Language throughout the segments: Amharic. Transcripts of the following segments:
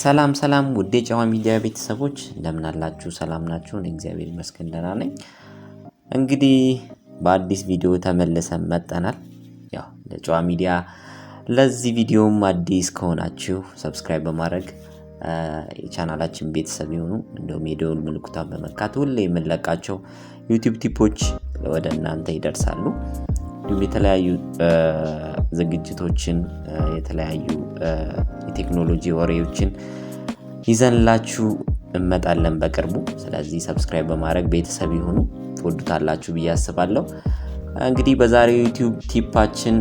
ሰላም ውድ የጨዋ ሚዲያ ቤተሰቦች እንደምን አላችሁ? ሰላም ናችሁ? እኔ እግዚአብሔር ይመስገን ደህና ነኝ። እንግዲህ በአዲስ ቪዲዮ ተመልሰን መጥተናል። ያው ለጨዋ ሚዲያ ለዚህ ቪዲዮም አዲስ ከሆናችሁ ሰብስክራይብ በማድረግ የቻናላችን ቤተሰብ ይሁኑ። እንደውም የደወል ምልክቱን በመንካት ሁሌ የምንለቃቸው ዩቲዩብ ቲፖች ወደ እናንተ ይደርሳሉ። የተለያዩ ዝግጅቶችን የተለያዩ የቴክኖሎጂ ወሬዎችን ይዘንላችሁ እንመጣለን በቅርቡ። ስለዚህ ሰብስክራይብ በማድረግ ቤተሰብ ይሁኑ። ትወዱታላችሁ ብዬ አስባለሁ። እንግዲህ በዛሬው ዩቲዩብ ቲፓችን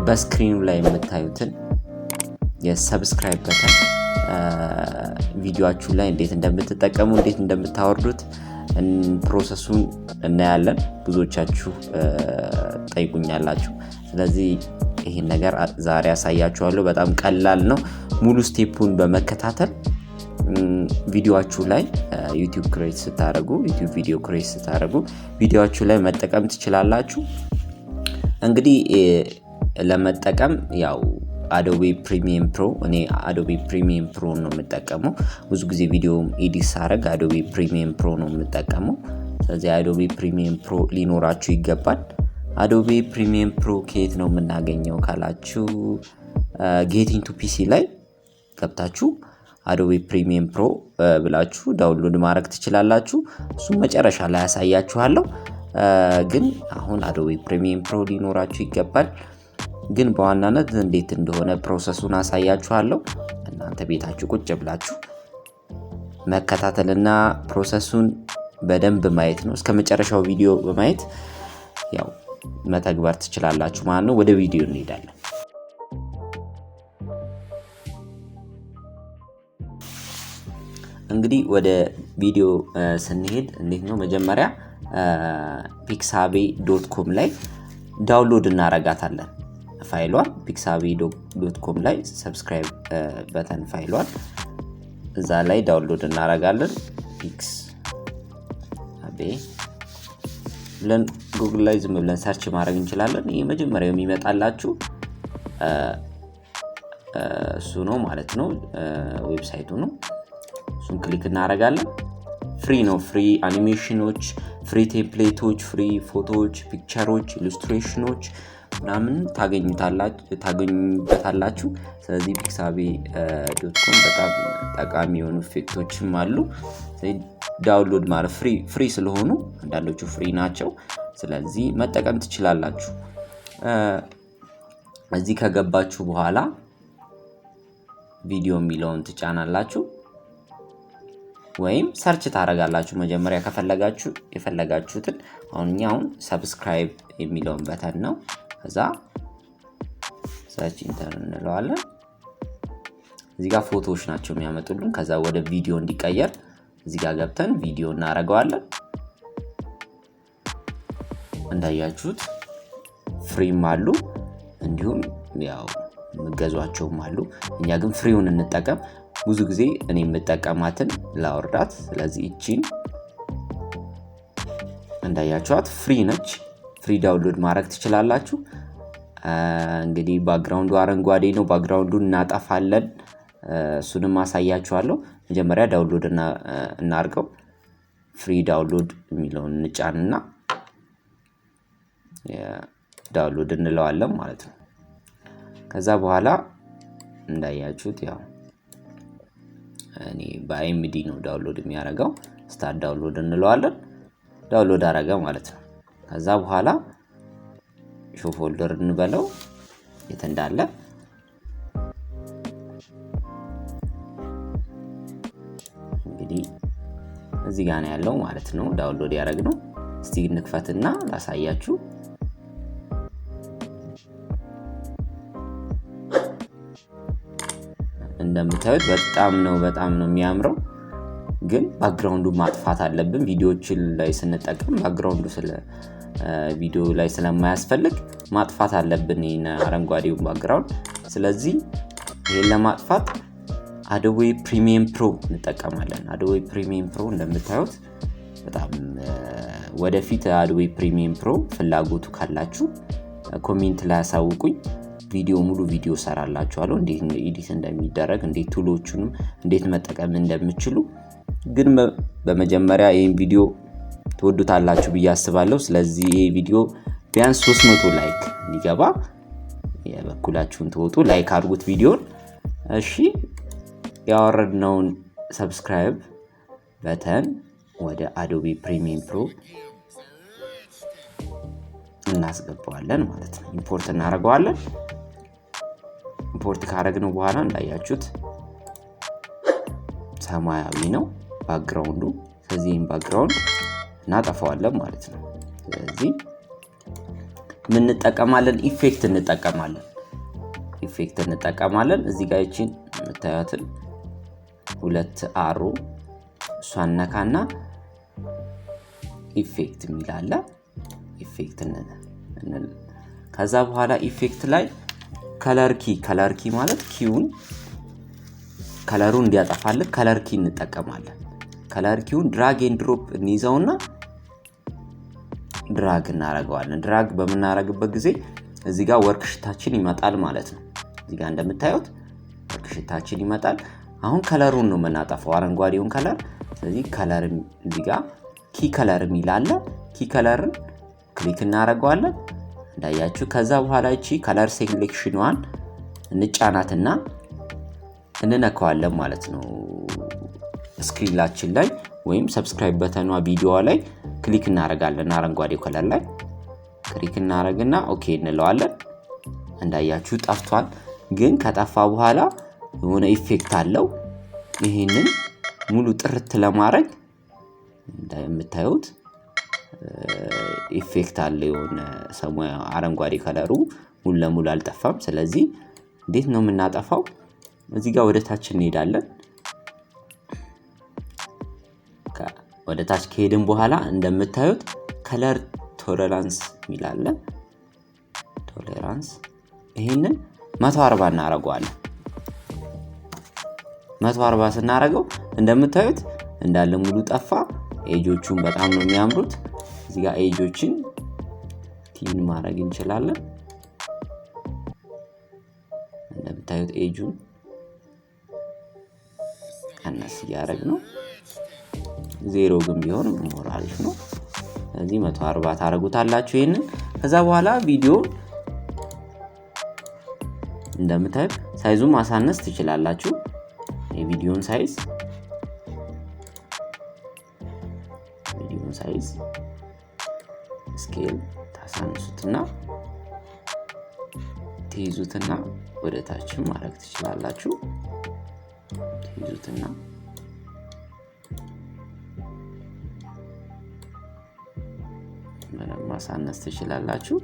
በስክሪኑ ላይ የምታዩትን የሰብስክራይብ በተን ቪዲዮአችሁ ላይ እንዴት እንደምትጠቀሙ እንዴት እንደምታወርዱት ፕሮሰሱን እናያለን። ብዙዎቻችሁ ጠይቁኛላችሁ። ስለዚህ ይሄን ነገር ዛሬ አሳያችኋለሁ። በጣም ቀላል ነው። ሙሉ ስቴፑን በመከታተል ቪዲዮአችሁ ላይ ዩቲዩብ ክሬት ስታደርጉ ዩቲዩብ ቪዲዮ ክሬት ስታደርጉ ቪዲዮአችሁ ላይ መጠቀም ትችላላችሁ። እንግዲህ ለመጠቀም ያው አዶቤ ፕሪሚየም ፕሮ እኔ አዶቤ ፕሪሚየም ፕሮ ነው የምጠቀመው። ብዙ ጊዜ ቪዲዮ ኤዲት ሳደርግ አዶቤ ፕሪሚየም ፕሮ ነው የምጠቀመው። ስለዚህ አዶቤ ፕሪሚየም ፕሮ ሊኖራችሁ ይገባል። አዶቤ ፕሪሚየም ፕሮ ከየት ነው የምናገኘው ካላችሁ ጌት ኢንቱ ፒሲ ላይ ገብታችሁ አዶቤ ፕሪሚየም ፕሮ ብላችሁ ዳውንሎድ ማድረግ ትችላላችሁ። እሱም መጨረሻ ላይ ያሳያችኋለሁ። ግን አሁን አዶቤ ፕሪሚየም ፕሮ ሊኖራችሁ ይገባል። ግን በዋናነት እንዴት እንደሆነ ፕሮሰሱን አሳያችኋለሁ። እናንተ ቤታችሁ ቁጭ ብላችሁ መከታተልና ፕሮሰሱን በደንብ ማየት ነው። እስከመጨረሻው ቪዲዮ በማየት ያው መተግበር ትችላላችሁ ማለት ነው። ወደ ቪዲዮ እንሄዳለን። እንግዲህ ወደ ቪዲዮ ስንሄድ እንዴት ነው መጀመሪያ pixabay.com ላይ ዳውንሎድ እናረጋታለን። ፋይሏን pixabay.com ላይ ሰብስክራይብ በተን ፋይሏን እዛ ላይ ዳውንሎድ እናረጋለን። pixabay ብለን ጉግል ላይ ዝም ብለን ሰርች ማድረግ እንችላለን። ይሄ መጀመሪያው የሚመጣላችሁ እሱ ነው ማለት ነው። ዌብሳይቱ ነው። እሱን ክሊክ እናረጋለን። ፍሪ ነው። ፍሪ አኒሜሽኖች፣ ፍሪ ቴምፕሌቶች፣ ፍሪ ፎቶዎች፣ ፒክቸሮች፣ ኢሉስትሬሽኖች ምናምን ታገኙበታላችሁ። ስለዚህ pixabay.com በጣም ጠቃሚ የሆኑ ኢፌክቶችም አሉ። ዳውንሎድ ማለት ፍሪ ስለሆኑ አንዳንዶቹ ፍሪ ናቸው። ስለዚህ መጠቀም ትችላላችሁ። እዚህ ከገባችሁ በኋላ ቪዲዮ የሚለውን ትጫናላችሁ ወይም ሰርች ታረጋላችሁ። መጀመሪያ ከፈለጋችሁ የፈለጋችሁትን አሁን ሰብስክራይብ የሚለውን በተን ነው። ከዛ ሰርች ኢንተር እንለዋለን። እዚህ ጋር ፎቶዎች ናቸው የሚያመጡልን። ከዛ ወደ ቪዲዮ እንዲቀየር እዚህ ጋር ገብተን ቪዲዮ እናረጋዋለን። እንዳያችሁት ፍሪም አሉ እንዲሁም ያው መገዟቸውም አሉ። እኛ ግን ፍሪውን እንጠቀም። ብዙ ጊዜ እኔ የምጠቀማትን ላወርዳት። ስለዚህ እቺን እንዳያችኋት ፍሪ ነች። ፍሪ ዳውንሎድ ማድረግ ትችላላችሁ። እንግዲህ ባክግራውንዱ አረንጓዴ ነው። ባክግራውንዱን እናጠፋለን። እሱንም አሳያችኋለሁ። መጀመሪያ ዳውንሎድ እናርገው። ፍሪ ዳውንሎድ የሚለውን እንጫንና ዳውንሎድ እንለዋለን ማለት ነው። ከዛ በኋላ እንዳያችሁት ያው እኔ በአይኤምዲ ነው ዳውንሎድ የሚያደርገው። ስታርት ዳውንሎድ እንለዋለን። ዳውንሎድ አረጋ ማለት ነው። ከዛ በኋላ ሾው ፎልደር እንበለው የት እንዳለ። እንግዲህ እዚህ ጋር ነው ያለው ማለት ነው። ዳውንሎድ ያደረግነው። እስቲ እንክፈትና ላሳያችሁ። እንደምታዩት በጣም ነው የሚያምረው። ግን ባክግራውንዱ ማጥፋት አለብን። ቪዲዮዎች ላይ ስንጠቀም ባክግራውንዱ ቪዲዮ ላይ ስለማያስፈልግ ማጥፋት አለብን ይሄን አረንጓዴው ባክግራውንድ። ስለዚህ ይሄን ለማጥፋት አዶቤ ፕሪሚየም ፕሮ እንጠቀማለን። አዶቤ ፕሪሚየም ፕሮ እንደምታዩት በጣም ወደፊት አዶቤ ፕሪሚየም ፕሮ ፍላጎቱ ካላችሁ ኮሜንት ላይ አሳውቁኝ ቪዲዮ ሙሉ ቪዲዮ ሰራላችኋለሁ እንዴት ኤዲት እንደሚደረግ እንዴት ቱሎቹንም እንዴት መጠቀም እንደምትችሉ ግን በመጀመሪያ ይሄን ቪዲዮ ተወዱታላችሁ ብዬ አስባለሁ ስለዚህ ይሄ ቪዲዮ ቢያንስ 300 ላይክ እንዲገባ የበኩላችሁን ተወጡ ላይክ አድርጉት ቪዲዮን እሺ ያወረድነውን ሰብስክራይብ በተን ወደ አዶቤ ፕሪሚየም ፕሮ እናስገባዋለን ማለት ነው ኢምፖርት እናደርገዋለን ኢምፖርት ካደረግነው በኋላ እንዳያችሁት ሰማያዊ ነው ባክግራውንዱ ስለዚህም ባክግራውንድ እናጠፋዋለን ማለት ነው ስለዚህ ምን እንጠቀማለን ኢፌክት እንጠቀማለን እዚህ ጋር እቺን የምታዩትን ሁለት አሮ እሷን ነካና ኢፌክት ሚላለ ኢፌክት ከዛ በኋላ ኢፌክት ላይ ከለር ኪ ማለት ኪውን ከለሩን እንዲያጠፋልን ከለር ኪ እንጠቀማለን ከለር ኪውን ድራግ ኤንድ ድሮፕ እንይዘውና ድራግ እናረጋዋለን ድራግ በመናረግበት ጊዜ እዚህ ጋር ወርክሽታችን ይመጣል ማለት ነው እዚህ ጋር እንደምታዩት ወርክሽታችን ይመጣል አሁን ከለሩን ነው መናጠፋው አረንጓዴውን ከለር ስለዚህ ከለር እዚህ ጋር ኪ ከለር ሚላለ ኪ ከለርን ክሊክ እናረጋዋለን እንዳያችሁ ከዛ በኋላ እቺ ከለር ሴሌክሽኗን እንጫናትና እንነካዋለን ማለት ነው ስክሪናችን ላይ ወይም ሰብስክራይብ በተኗ ቪዲዮዋ ላይ ክሊክ እናረጋለን አረንጓዴው ከለር ላይ ክሊክ እናረግና ኦኬ እንለዋለን እንዳያችሁ ጠፍቷል ግን ከጠፋ በኋላ የሆነ ኢፌክት አለው ይሄንን ሙሉ ጥርት ለማድረግ እንደምታዩት ኢፌክት አለው የሆነ ሰማያዊ አረንጓዴ ከለሩ ሙሉ ለሙሉ አልጠፋም ስለዚህ እንዴት ነው የምናጠፋው እዚህ ጋር ወደ ታች እንሄዳለን ወደ ታች ከሄድን በኋላ እንደምታዩት ከለር ቶለራንስ ሚላለ ቶለራንስ ይሄንን 140 እናረጋዋለን 140 ስናረጋው እንደምታዩት እንዳለ ሙሉ ጠፋ ኤጆቹን በጣም ነው የሚያምሩት እዚህ ጋር ኤጆችን ቲን ማድረግ እንችላለን እንደምታዩት ኤጁን ቀነስ ያደርግነው ዜሮ ግን ቢሆን ሞር አሪፍ ነው ስለዚህ 140 ታረጉታላችሁ ይሄንን ከዛ በኋላ ቪዲዮ እንደምታዩት ሳይዙን ማሳነስ ትችላላችሁ የቪዲዮን ሳይዝ ስኬል ታሳንሱትና ትይዙትና ወደ ታች ማድረግ ትችላላችሁ ትይዙትና ማሳነስ ትችላላችሁ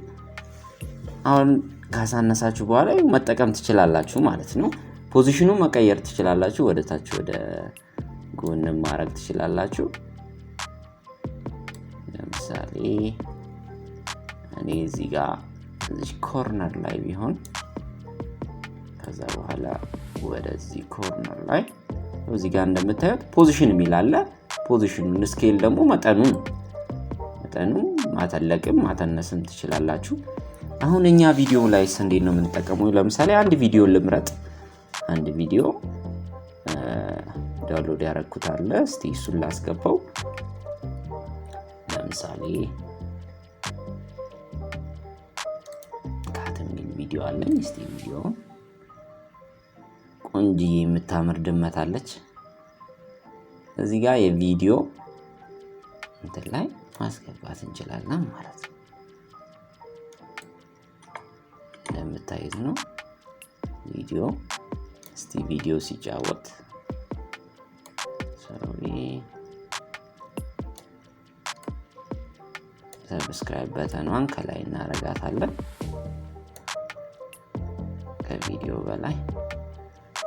አሁን ካሳነሳችሁ በኋላ መጠቀም ትችላላችሁ ማለት ነው ፖዚሽኑን መቀየር ትችላላችሁ ወደ ታች ወደ ጎን ማድረግ ትችላላችሁ ለምሳሌ እኔ እዚህ ጋር እዚህ ኮርነር ላይ ቢሆን ከዛ በኋላ ወደዚህ ኮርነር ላይ እዚህ ጋር እንደምታዩት ፖዚሽን ሚላለ ፖዚሽኑን ስኬል ደግሞ መጠኑ ማተለቅም ማተነስም ትችላላችሁ አሁን እኛ ቪዲዮ ላይ እንዴት ነው የምንጠቀመው ለምሳሌ አንድ ቪዲዮ ልምረጥ አንድ ቪዲዮ ዳውንሎድ ያደረኩት አለ እስቲ እሱን ላስገባው ለምሳሌ ካተሚል ቪዲዮ አለኝ እስቲ ቪዲዮ ቆንጆ የምታምር ድመት አለች እዚህ ጋር የቪዲዮ እንትን ላይ ማስገባት እንችላለን ማለት ነው ለምታዩት ነው ቪዲዮ እስቲ ቪዲዮ ሲጫወት ሰብስክራይብ በተኗን ከላይ እናረጋታለን ከቪዲዮ በላይ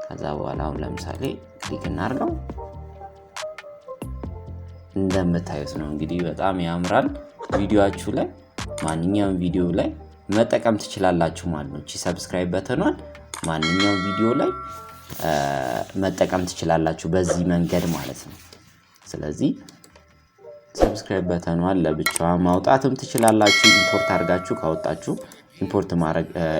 ከዛ በኋላ አሁን ለምሳሌ ክሊክ እናርገው እንደምታዩት ነው እንግዲህ በጣም ያምራል ቪዲዮአችሁ ላይ ማንኛውም ቪዲዮ ላይ መጠቀም ትችላላችሁ ማለት ነው እቺ ሰብስክራይብ በተኗን ማንኛውም ቪዲዮ ላይ መጠቀም ትችላላችሁ በዚህ መንገድ ማለት ነው ስለዚህ ሰብስክራይብ በተኗን ለብቻዋ ማውጣትም ትችላላችሁ ኢምፖርት አድርጋችሁ ካወጣችሁ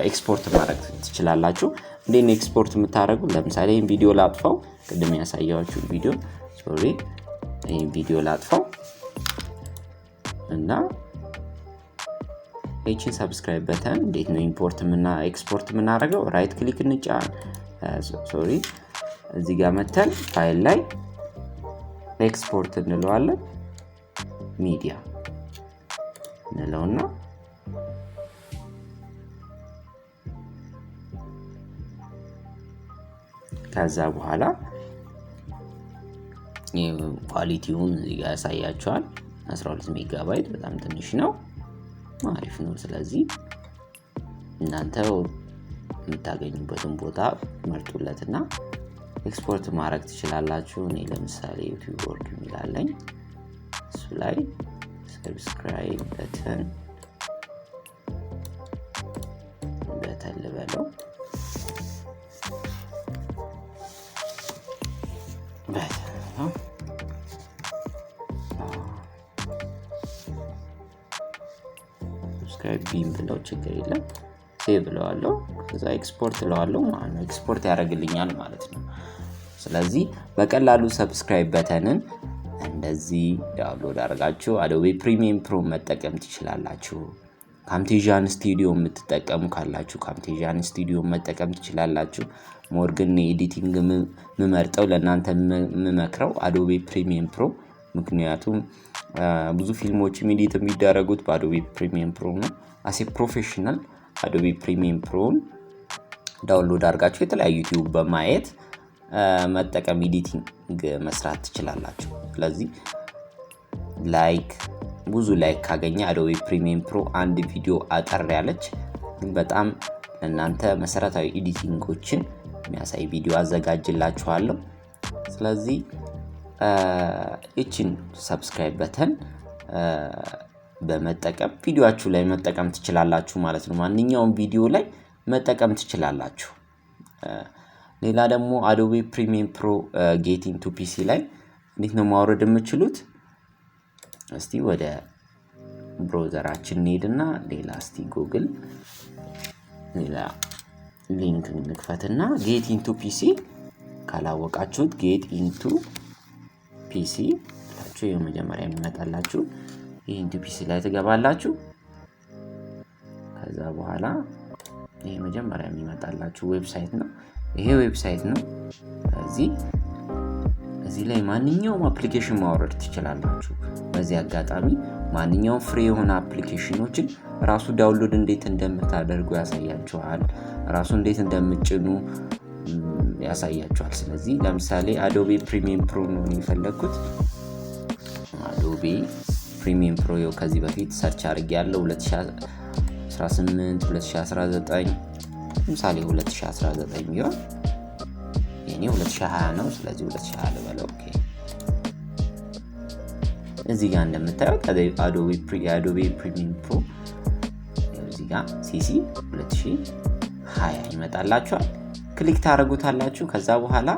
ኤክስፖርት ማድረግ ትችላላችሁ እንዴት ነው ኤክስፖርት የምታደርጉ ለምሳሌ ይሄን ቪዲዮ ላጥፋው ቅድም ያሳያችሁ ይሄን ቪዲዮ ላጥፋው እና እቺን ሰብስክራይብ በተን እንዴት ነው ኤክስፖርት የምናደርገው ራይት ክሊክ እንጫን እዚህ ጋር መተን ፋይል ላይ ኤክስፖርት እንለዋለን ሚዲያ እንለውና ከዛ በኋላ ኳሊቲውን እዚህ ጋር ያሳያችኋል 12 ሜጋባይት በጣም ትንሽ ነው አሪፍ ነው ስለዚህ እናንተ የምታገኙበትን ቦታ መርጡለትና ኤክስፖርት ማድረግ ትችላላችሁ እኔ ለምሳሌ ዩቲዩብ ወርክ የሚላለኝ እሱ ላይ ሰብስክራይብ በተን ልበለው ሰብስክራይብ ቢም ብለው ችግር የለም ሴቭ ለዋለው ከዛ ኤክስፖርት ለዋለው ማለት ነው ኤክስፖርት ያደርግልኛል ማለት ነው ስለዚህ በቀላሉ ሰብስክራይብ በተንን እንደዚህ ዳውንሎድ አድርጋችሁ አዶቤ ፕሪሚየም ፕሮ መጠቀም ትችላላችሁ ካምቴዣን ስቱዲዮ የምትጠቀሙ ካላችሁ ካምቴዣን ስቱዲዮ መጠቀም ትችላላችሁ ሞርግን ኤዲቲንግ መመርጠው ለእናንተ መመክረው አዶቤ ፕሪሚየም ፕሮ ምክንያቱም ብዙ ፊልሞች ኤዲት የሚደረጉት በአዶቤ ፕሪሚየም ፕሮ ነው አሴ ፕሮፌሽናል አዶቤ ፕሪሚየም ፕሮን ዳውንሎድ አድርጋችሁ የተለያዩ ዩቲዩብ በማየት መጠቀም ኤዲቲንግ መስራት ትችላላችሁ ስለዚህ ብዙ ላይክ ካገኘ አዶቤ ፕሪሚየም ፕሮ አንድ ቪዲዮ አጠር ያለች በጣም ለእናንተ መሰረታዊ ኤዲቲንጎችን የሚያሳይ ቪዲዮ አዘጋጅላችኋለሁ ስለዚህ እቺን ሰብስክራይብ በተን በመጠቀም ቪዲዮአችሁ ላይ መጠቀም ትችላላችሁ ማለት ነው ማንኛውም ቪዲዮ ላይ መጠቀም ትችላላችሁ ሌላ ደግሞ አዶቤ ፕሪሚየም ፕሮ ጌት ኢንቱ ፒሲ ላይ እንዴት ነው ማውረድ የምትችሉት እስቲ ወደ ብራውዘራችን እንሄድና ሌላ እስቲ ጉግል ሌላ ሊንክ እንክፈትና ጌት ኢንቱ ፒሲ ካላወቃችሁት ጌት ኢንቱ ፒሲ ታችሁ የመጀመሪያ የሚመጣላችሁ ይሄ ኢንቱ ፒሲ ላይ ትገባላችሁ ከዛ በኋላ ይሄ መጀመሪያ የሚመጣላችሁ ዌብሳይት ነው ይሄ ዌብሳይት ነው እዚህ ላይ ማንኛውም አፕሊኬሽን ማውረድ ትችላላችሁ በዚህ አጋጣሚ ማንኛውም ፍሪ የሆነ አፕሊኬሽኖችን ራሱ ዳውንሎድ እንዴት እንደምታደርጉ ያሳያችኋል ራሱ እንዴት እንደምትጭኑ ያሳያችኋል ስለዚህ ለምሳሌ አዶቤ ፕሪሚየም ፕሮ ነው የፈለኩት አዶቤ ፕሪሚየም ፕሮ ከዚህ በፊት ሰርች አድርጌያለሁ 2018 2019 ለምሳሌ 2019 ቢሆን የኔ 2020 ነው ስለዚህ 2020 ልበለው ኦኬ እዚህ ጋር እንደምታዩት አዶቤ ፕሪሚየም ፕሮ እዚህ ጋር ሲሲ 2020 ይመጣላችኋል ክሊክ ታደርጉታላችሁ ከዛ በኋላ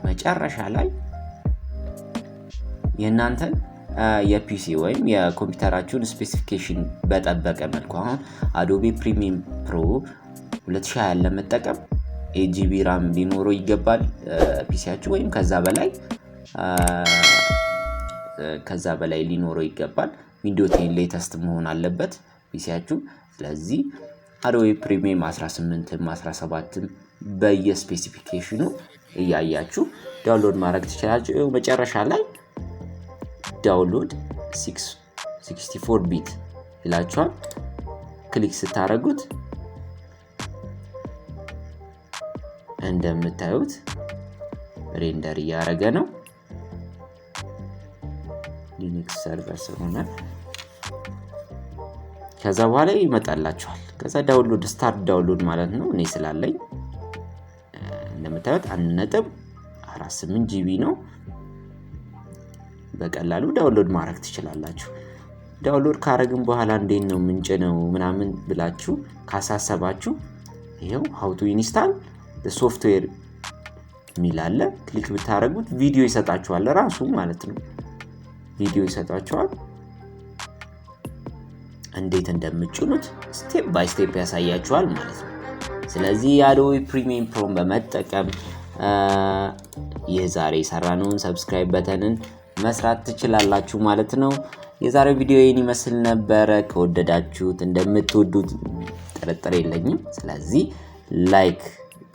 መጨረሻ ላይ የእናንተን የፒሲ ወይም የኮምፒውተራችሁን ስፔሲፊኬሽን በጠበቀ መልኩ አሁን አዶቤ ፕሪሚየም ፕሮ 2020 ለመጠቀም 8GB RAM ሊኖረው ይገባል ፒሲያችሁ ወይም ከዛ በላይ ሊኖረው ይገባል ዊንዶውስ 10 ሌተስት መሆን አለበት ፒሲያችሁ ስለዚህ አዶቤ ፕሪሚየም 18 17 በየስፔሲፊኬሽኑ እያያችሁ ዳውንሎድ ማድረግ ትችላላችሁ መጨረሻ ላይ ዳውንሎድ 64 ቢት ይላችኋል ክሊክ ስታደርጉት እንደምታዩት ሬንደር እያደረገ ነው ሊነክስ ሰርቨር ስለሆነ ከዛ በኋላ ይመጣላችኋል ከዛ ዳውንሎድ ስታርት ዳውንሎድ ማለት ነው እኔ ስላለኝ እንደምታዩት 1.48 GB ነው በቀላሉ ዳውንሎድ ማድረግ ትችላላችሁ ዳውንሎድ ካረግን በኋላ እንዴት ነው ምንጭነው ምናምን ብላችሁ ካሳሰባችሁ ይሄው how to install the software ሚላለ ክሊክ ብታረጉት ቪዲዮ ይሰጣችኋል ራሱ ማለት ነው ቪዲዮ ይሰጣችኋል እንዴት እንደምትጭኑት ስቴፕ ባይ ስቴፕ ያሳያችኋል ማለት ነው። ስለዚህ አዶቤ ፕሪሚየም ፕሮን በመጠቀም የዛሬ ሰራነውን ሰብስክራይብ በተንን መስራት ትችላላችሁ ማለት ነው። የዛሬው ቪዲዮ ይሄን ይመስል ነበር። ከወደዳችሁት እንደምትወዱት ጥርጥር የለኝም። ስለዚህ ላይክ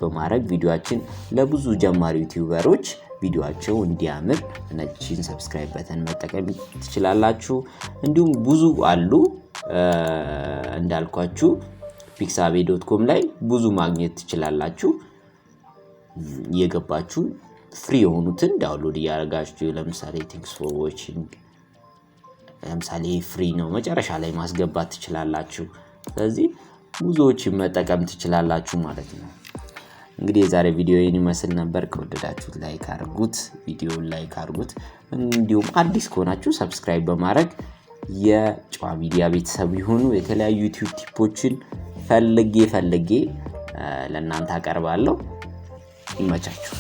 በማድረግ ቪዲዮአችን ለብዙ ጀማሪ ዩቲዩበሮች ቪዲዮአቸው እንዲያምር ነጭን ሰብስክራይብ በተን መጠቀም ትችላላችሁ። እንዲሁም ብዙ አሉ እንዳልኳችሁ pixabay.com ላይ ብዙ ማግኘት ትችላላችሁ። የገባችሁ ፍሪ የሆኑትን ዳውንሎድ ያደርጋችሁ ለምሳሌ thanks for watching ለምሳሌ ፍሪ ነው መጨረሻ ላይ ማስገባት ትችላላችሁ። ስለዚህ ብዙዎች መጠቀም ትችላላችሁ ማለት ነው። እንግዲህ የዛሬ ቪዲዮ ይሄን ይመስል ነበር። ከወደዳችሁት ላይክ አድርጉት፣ ቪዲዮውን ላይክ አድርጉት። እንዲሁም አዲስ ከሆናችሁ ሰብስክራይብ በማድረግ የጨዋ ሚዲያ ቤተሰብ ይሁኑ። የተለያዩ ዩቲዩብ ቲፖችን ፈልጌ ለእናንተ አቀርባለሁ። ይመቻችሁ።